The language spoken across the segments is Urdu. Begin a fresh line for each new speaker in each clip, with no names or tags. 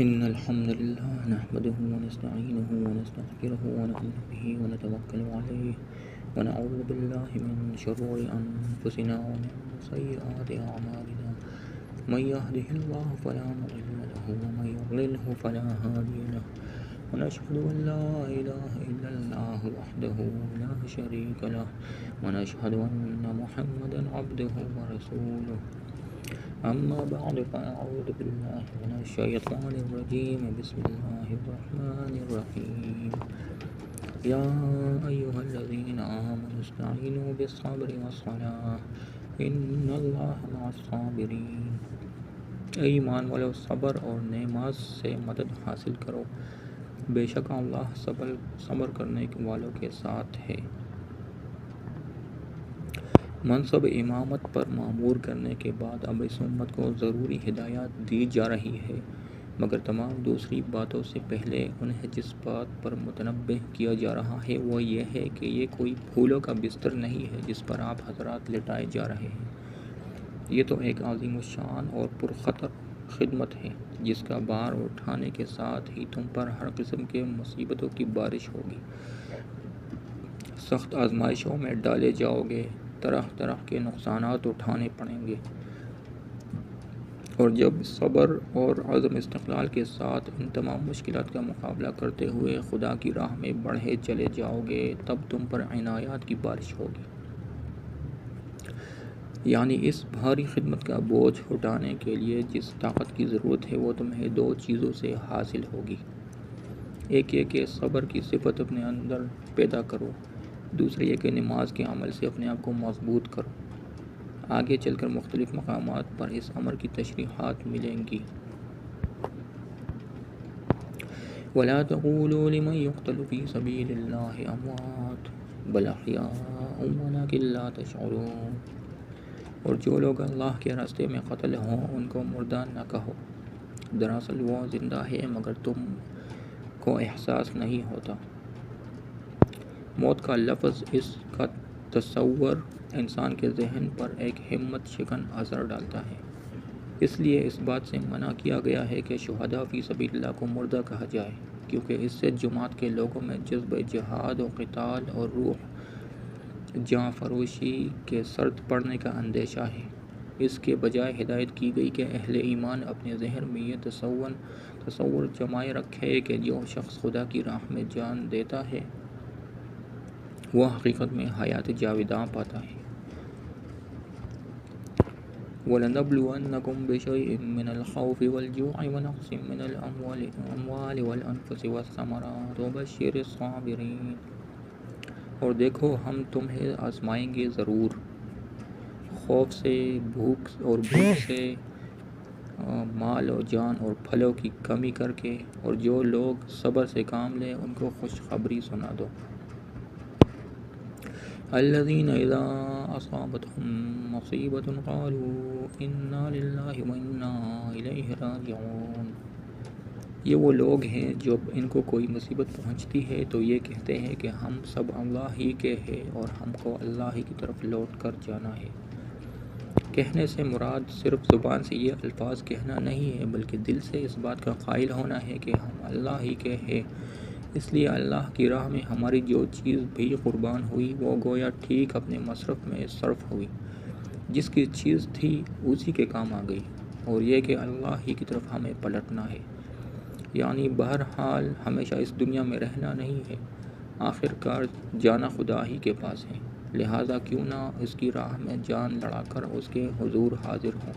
إن الحمد لله نحمده ونستعينه ونستغفره ونؤمن به ونتوكل عليه ونعوذ بالله من شرور أنفسنا ومن سيئات أعمالنا من يهده الله فلا مضل له ومن يضلله فلا هادي له ونشهد أن لا إله إلا الله وحده لا شريك له ونشهد أن محمدا عبده ورسوله أما بعد فأعوذ بالله من الشيطان الرجيم بسم الله الرحمن الرحيم يا أيها الذين آمنوا استعينوا بالصبر والصلاة إن الله مع الصابرين اے ایمان والو صبر اور نماز سے مدد حاصل کرو، بے شک اللہ صبر کرنے والوں کے ساتھ ہے۔ منصب امامت پر معمور کرنے کے بعد اب اس امت کو ضروری ہدایات دی جا رہی ہے، مگر تمام دوسری باتوں سے پہلے انہیں جس بات پر متنبہ کیا جا رہا ہے وہ یہ ہے کہ یہ کوئی پھولوں کا بستر نہیں ہے جس پر آپ حضرات لٹائے جا رہے ہیں۔ یہ تو ایک عظیم الشان اور پرخطر خدمت ہے جس کا بار اٹھانے کے ساتھ ہی تم پر ہر قسم کے مصیبتوں کی بارش ہوگی، سخت آزمائشوں میں ڈالے جاؤ گے، طرح طرح کے نقصانات اٹھانے پڑیں گے، اور جب صبر اور عزم استقلال کے ساتھ ان تمام مشکلات کا مقابلہ کرتے ہوئے خدا کی راہ میں بڑھے چلے جاؤ گے تب تم پر عنایات کی بارش ہوگی۔ یعنی اس بھاری خدمت کا بوجھ اٹھانے کے لیے جس طاقت کی ضرورت ہے وہ تمہیں دو چیزوں سے حاصل ہوگی، ایک یہ کہ صبر کی صفت اپنے اندر پیدا کرو، دوسرے یہ کہ نماز کے عمل سے اپنے آپ کو مضبوط کرو۔ آگے چل کر مختلف مقامات پر اس امر کی تشریحات ملیں گی۔ وَلَا تَقُولُوا لِمَن يُقْتَلُ فِي سَبِيلِ اللَّهِ أَمْوَاتٌ بَلْ أَحْيَاءٌ وَلَٰكِن لَّا تَشْعُرُونَ۔ اور جو لوگ اللہ کے راستے میں قتل ہوں ان کو مردہ نہ کہو، دراصل وہ زندہ ہے مگر تم کو احساس نہیں ہوتا۔ موت کا لفظ، اس کا تصور انسان کے ذہن پر ایک ہمت شکن اثر ڈالتا ہے، اس لیے اس بات سے منع کیا گیا ہے کہ شہداء فی سبیل اللہ کو مردہ کہا جائے، کیونکہ اس سے جماعت کے لوگوں میں جذبہ جہاد و قتال اور روح جاں فروشی کے سرد پڑنے کا اندیشہ ہے۔ اس کے بجائے ہدایت کی گئی کہ اہل ایمان اپنے ذہن میں یہ تصور جمائے رکھے کہ جو شخص خدا کی راہ میں جان دیتا ہے وہ حقیقت میں حیات جاوداں پاتا ہے۔ وَلَنَبْلُوَنَّكُمْ بِشَيْءٍ مِّنَ الْخَوْفِ وَالْجُوعِ وَنَقْصٍ مِّنَ الْأَمْوَالِ وَالْأَنفُسِ وَالثَّمَرَاتِ وَبَشِّرِ الصَّابِرِينَ۔ اور دیکھو ہم تمہیں آزمائیں گے ضرور، خوف سے، بھوک سے، مال و جان اور پھلوں کی کمی کر کے، اور جو لوگ صبر سے کام لیں ان کو خوشخبری سنا دو۔ الذين إذا أصابتهم مصيبة قالوا إنا لله وإنا إليه راجعون۔ یہ وہ لوگ ہیں جب ان کو کوئی مصیبت پہنچتی ہے تو یہ کہتے ہیں کہ ہم سب اللہ ہی کے ہیں اور ہم کو اللہ ہی کی طرف لوٹ کر جانا ہے۔ کہنے سے مراد صرف زبان سے یہ الفاظ کہنا نہیں ہے بلکہ دل سے اس بات کا قائل ہونا ہے کہ ہم اللہ ہی کے ہیں، اس لیے اللہ کی راہ میں ہماری جو چیز بھی قربان ہوئی وہ گویا ٹھیک اپنے مصرف میں صرف ہوئی، جس کی چیز تھی اسی کے کام آ گئی، اور یہ کہ اللہ ہی کی طرف ہمیں پلٹنا ہے۔ یعنی بہرحال ہمیشہ اس دنیا میں رہنا نہیں ہے، آخر کار جانا خدا ہی کے پاس ہے، لہٰذا کیوں نہ اس کی راہ میں جان لڑا کر اس کے حضور حاضر ہوں۔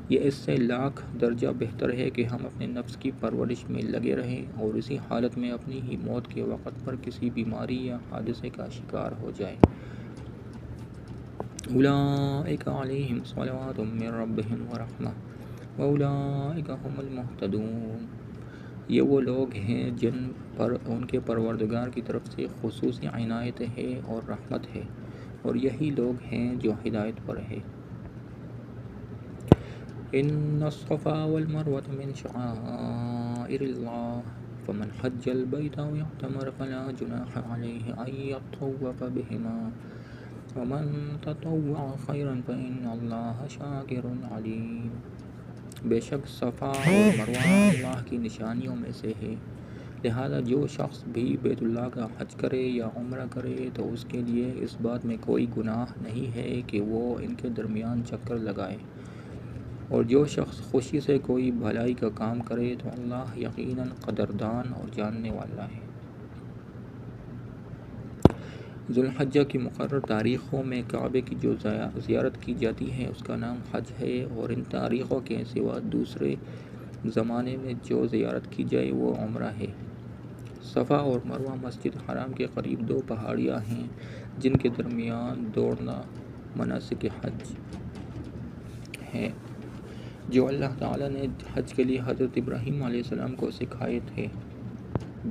یہ اس سے لاکھ درجہ بہتر ہے کہ ہم اپنے نفس کی پرورش میں لگے رہیں اور اسی حالت میں اپنی ہی موت کے وقت پر کسی بیماری یا حادثے کا شکار ہو جائیں۔ اولئک علیہم صلوات من ربہم ورحمہ واولئک ھم المہتدون۔ یہ وہ لوگ ہیں جن پر ان کے پروردگار کی طرف سے خصوصی عنایت ہے اور رحمت ہے، اور یہی لوگ ہیں جو ہدایت پر ہے۔ ان الصفا والمروة من شعائر الله فمن حج البيت او اعتمر فلا جناح عليه ان يطوف بهما ومن تطوع خيرا فإن الله شاكر عليم۔ بے شک صفا اور مروہ اللہ کی نشانیوں میں سے ہے، لہذا جو شخص بھی بیت اللہ کا حج کرے یا عمرہ کرے تو اس کے لیے اس بات میں کوئی گناہ نہیں ہے کہ وہ ان کے درمیان چکر لگائے، اور جو شخص خوشی سے کوئی بھلائی کا کام کرے تو اللہ یقیناً قدردان اور جاننے والا ہے۔ ذوالحجہ کی مقرر تاریخوں میں کعبے کی جو زیارت کی جاتی ہے اس کا نام حج ہے، اور ان تاریخوں کے سوا دوسرے زمانے میں جو زیارت کی جائے وہ عمرہ ہے۔ صفا اور مروہ مسجد حرام کے قریب دو پہاڑیاں ہیں جن کے درمیان دوڑنا مناسک حج ہے جو اللہ تعالیٰ نے حج کے لیے حضرت ابراہیم علیہ السلام کو سکھائے تھے۔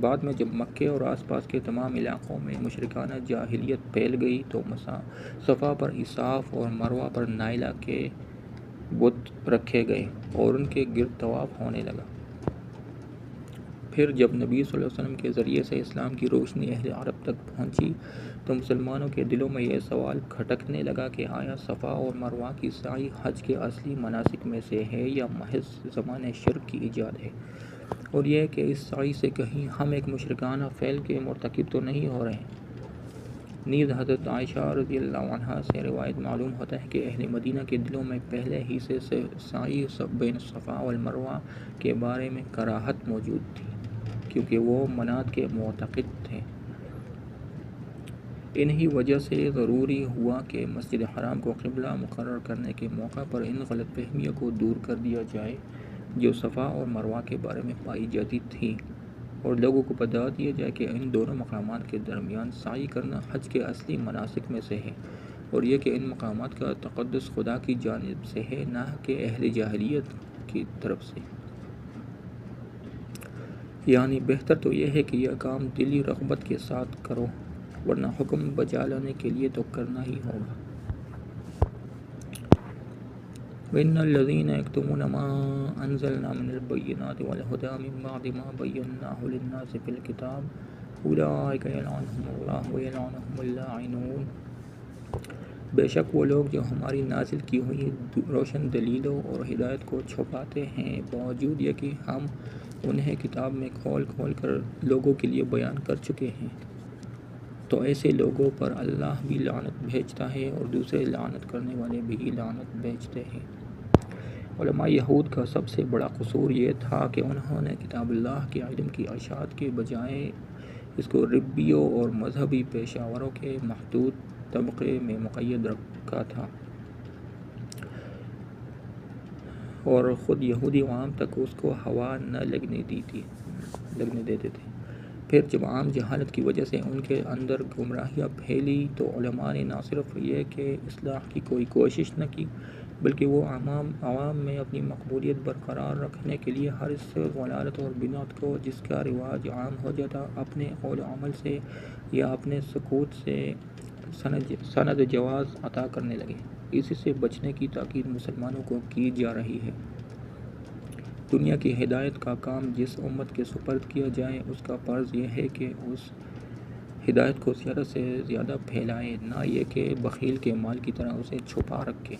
بعد میں جب مکے اور آس پاس کے تمام علاقوں میں مشرکانہ جاہلیت پھیل گئی تو صفا پر عیساف اور مروہ پر نائلہ کے بت رکھے گئے اور ان کے گرد طواف ہونے لگا۔ پھر جب نبی صلی اللہ علیہ وسلم کے ذریعے سے اسلام کی روشنی اہل عرب تک پہنچی تو مسلمانوں کے دلوں میں یہ سوال کھٹکنے لگا کہ آیا صفا اور مروہ کی سعی حج کے اصلی مناسک میں سے ہے یا محض زمانۂ شرک کی ایجاد ہے، اور یہ کہ اس سعی سے کہیں ہم ایک مشرکانہ فعل کے مرتکب تو نہیں ہو رہے۔ نیز حضرت عائشہ رضی اللہ عنہا سے روایت معلوم ہوتا ہے کہ اہل مدینہ کے دلوں میں پہلے ہی سے سعی بین صفا والمروہ کے بارے میں کراہت موجود تھی، کیونکہ وہ منات کے معتقد تھے۔ انہی وجہ سے ضروری ہوا کہ مسجد حرام کو قبلہ مقرر کرنے کے موقع پر ان غلط فہمیوں کو دور کر دیا جائے جو صفا اور مروہ کے بارے میں پائی جاتی تھیں، اور لوگوں کو بتا دیا جائے کہ ان دونوں مقامات کے درمیان سعی کرنا حج کے اصلی مناسک میں سے ہے، اور یہ کہ ان مقامات کا تقدس خدا کی جانب سے ہے نہ کہ اہل جاہلیت کی طرف سے۔ یعنی بہتر تو یہ ہے کہ یہ کام دلی رغبت کے ساتھ کرو، ورنہ حکم بجا لانے کے لیے تو کرنا ہی ہوگا۔ وَإِنَّ الَّذِينَ يَكْتُمُونَ مَا أَنزَلْنَا مِنَ الْبَيِّنَاتِ وَالْهُدَىٰ مِن بَعْدِ مَا بَيَّنَّاهُ لِلنَّاسِ فِي الْكِتَابِ أُولَٰئِكَ يَلْعَنُهُمُ اللَّهُ وَيَلْعَنُهُمُ اللَّاعِنُونَ۔ بے شک وہ لوگ جو ہماری نازل کی ہوئی روشن دلیلوں اور ہدایت کو چھپاتے ہیں، باوجود یہ کہ ہم انہیں کتاب میں کھول کھول کر لوگوں کے لیے بیان کر چکے ہیں، تو ایسے لوگوں پر اللہ بھی لعنت بھیجتا ہے اور دوسرے لعنت کرنے والے بھی لعنت بھیجتے ہیں۔ علماء یہود کا سب سے بڑا قصور یہ تھا کہ انہوں نے کتاب اللہ کے علم کی اشاعت کے بجائے اس کو ربیوں اور مذہبی پیشہ وروں کے محدود طبقے میں مقید رکھا تھا، اور خود یہودی عوام تک اس کو ہوا نہ لگنے دیتے تھے۔ پھر جب عام جہالت کی وجہ سے ان کے اندر گمراہیاں پھیلی تو علماء نے نہ صرف یہ کہ اصلاح کی کوئی کوشش نہ کی، بلکہ وہ عوام میں اپنی مقبولیت برقرار رکھنے کے لیے ہر اس ضلالت اور بدعت کو جس کا رواج عام ہو جاتا اپنے قول و عمل سے یا اپنے سکوت سے سند جواز عطا کرنے لگے۔ اسی سے بچنے کی تاکید مسلمانوں کو کی جا رہی ہے۔ دنیا کی ہدایت کا کام جس امت کے سپرد کیا جائے اس کا فرض یہ ہے کہ اس ہدایت کو زیادہ سے زیادہ پھیلائے، نہ یہ کہ بخیل کے مال کی طرح اسے چھپا رکھے۔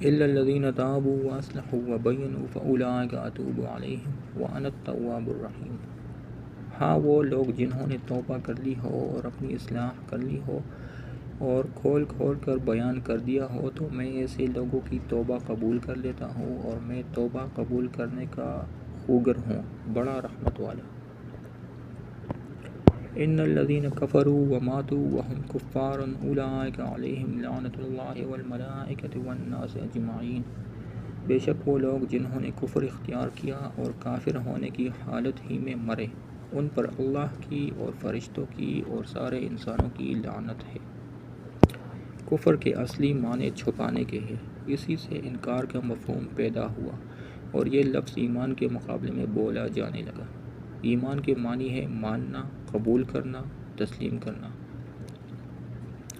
إِلَّا الَّذِينَ تَابُوا وَأَصْلَحُوا وَبَيَّنُوا فَأُولَٰئِكَ أَتُوبُ عَلَيْهِمْ وَأَنَا التَّوَّابُ الرَّحِيمُ۔ ہاں وہ لوگ جنہوں نے توبہ کر لی ہو اور اپنی اصلاح کر لی ہو اور کھول کھول کر بیان کر دیا ہو تو میں ایسے لوگوں کی توبہ قبول کر لیتا ہوں، اور میں توبہ قبول کرنے کا خوگر ہوں، بڑا رحمت والا۔ إِنَّ الَّذِينَ كَفَرُوا وَمَاتُوا وَهُمْ كُفَّارٌ أُولَٰئِكَ عَلَيْهِمْ لَعْنَةُ اللَّهِ وَالْمَلَائِكَةِ وَالنَّاسِ أَجْمَعِينَ۔ بے شک وہ لوگ جنہوں نے کفر اختیار کیا اور کافر ہونے کی حالت ہی میں مرے، ان پر اللہ کی اور فرشتوں کی اور سارے انسانوں کی لعنت ہے۔ کفر کے اصلی معنی چھپانے کے ہے، اسی سے انکار کا مفہوم پیدا ہوا اور یہ لفظ ایمان کے مقابلے میں بولا جانے لگا۔ ایمان کے معنی ہے ماننا، قبول کرنا، تسلیم کرنا۔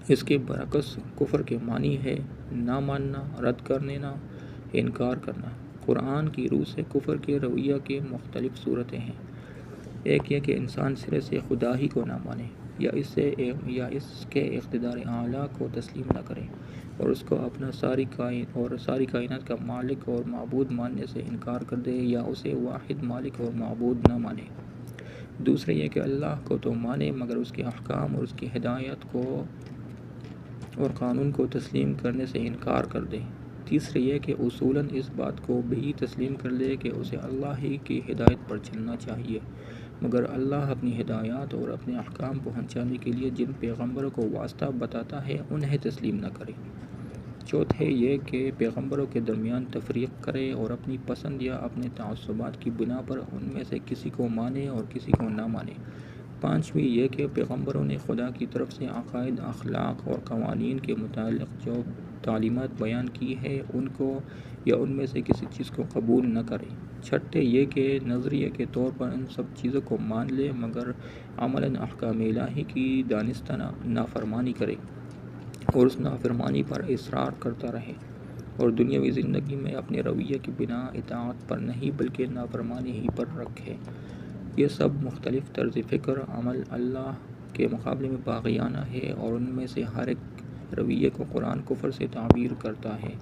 اس کے برعکس کفر کے معنی ہے نہ ماننا، رد کر دینا، انکار کرنا۔ قرآن کی روح سے کفر کے رویہ کے مختلف صورتیں ہیں۔ ایک یہ کہ انسان سرے سے خدا ہی کو نہ مانے، یا اس کے اقتدار اعلیٰ کو تسلیم نہ کرے اور اس کو اپنا ساری کائنات کا مالک اور معبود ماننے سے انکار کر دے یا اسے واحد مالک اور معبود نہ مانے۔ دوسرے یہ کہ اللہ کو تو مانے مگر اس کے احکام اور اس کی ہدایت کو اور قانون کو تسلیم کرنے سے انکار کر دے۔ تیسرے یہ کہ اصولاً اس بات کو بھی تسلیم کر لے کہ اسے اللہ ہی کی ہدایت پر چلنا چاہیے مگر اللہ اپنی ہدایات اور اپنے احکام پہنچانے کے لیے جن پیغمبروں کو واسطہ بتاتا ہے انہیں تسلیم نہ کرے۔ چوتھے یہ کہ پیغمبروں کے درمیان تفریق کرے اور اپنی پسند یا اپنے تعصبات کی بنا پر ان میں سے کسی کو مانے اور کسی کو نہ مانے۔ پانچویں یہ کہ پیغمبروں نے خدا کی طرف سے عقائد، اخلاق اور قوانین کے متعلق جو تعلیمات بیان کی ہے ان کو یا ان میں سے کسی چیز کو قبول نہ کرے۔ چھٹے یہ کہ نظریے کے طور پر ان سب چیزوں کو مان لے مگر عملاً احکام الہی کی دانستہ نافرمانی کرے اور اس نافرمانی پر اصرار کرتا رہے اور دنیاوی زندگی میں اپنے رویے کی بنا اطاعت پر نہیں بلکہ نافرمانی ہی پر رکھے۔ یہ سب مختلف طرز فکر عمل اللہ کے مقابلے میں باغیانہ ہے اور ان میں سے ہر ایک رویے کو قرآن کفر سے تعبیر کرتا ہے۔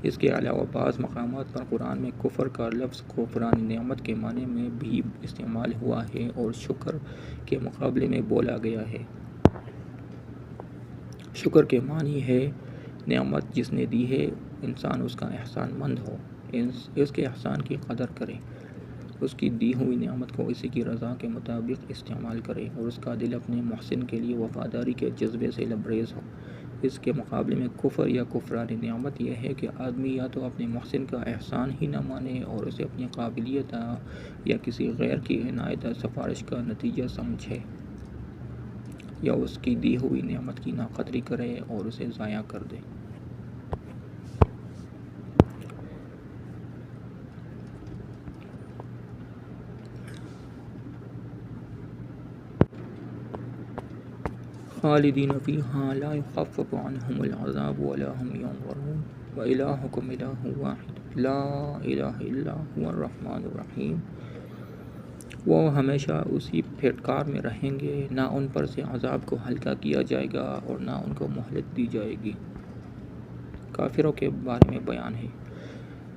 اس کے علاوہ بعض مقامات پر قرآن میں کفر کا لفظ کفران نعمت کے معنی میں بھی استعمال ہوا ہے اور شکر کے مقابلے میں بولا گیا ہے۔ شکر کے معنی ہے نعمت جس نے دی ہے انسان اس کا احسان مند ہو، اس کے احسان کی قدر کرے، اس کی دی ہوئی نعمت کو اسی کی رضا کے مطابق استعمال کرے اور اس کا دل اپنے محسن کے لیے وفاداری کے جذبے سے لبریز ہو۔ اس کے مقابلے میں کفر یا کفران نعمت یہ ہے کہ آدمی یا تو اپنے محسن کا احسان ہی نہ مانے اور اسے اپنی قابلیت یا کسی غیر کی عنایت سفارش کا نتیجہ سمجھے، یا اس کی دی ہوئی نعمت کی ناقدری کرے اور اسے ضائع کر دے۔ خالدین فیہا لا یخفف عنہم العذاب ولا هم ینظرون وإلہکم الہ واحد لا الہ الا هو الرحمن الرحیم۔ وہ ہمیشہ اسی پھٹکار میں رہیں گے، نہ ان پر سے عذاب کو ہلکا کیا جائے گا اور نہ ان کو مہلت دی جائے گی۔ کافروں کے بارے میں بیان ہے۔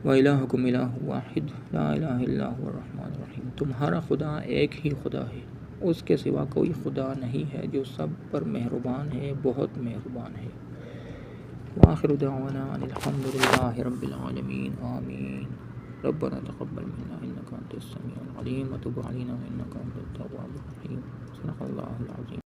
وإلہکم الہ واحد لا الہ الا هو الرحمن الرحیم۔ تمہارا خدا ایک ہی خدا ہے، اس کے سوا کوئی خدا نہیں ہے جو سب پر مہربان ہے، بہت مہربان ہے۔ وآخر دعوانا ان الحمد للہ رب العالمین آمین۔ ربنا تقبل منا انک انت السمیع العلیم وتب علینا انک انت التواب الرحیم۔ صدق اللہ العظیم۔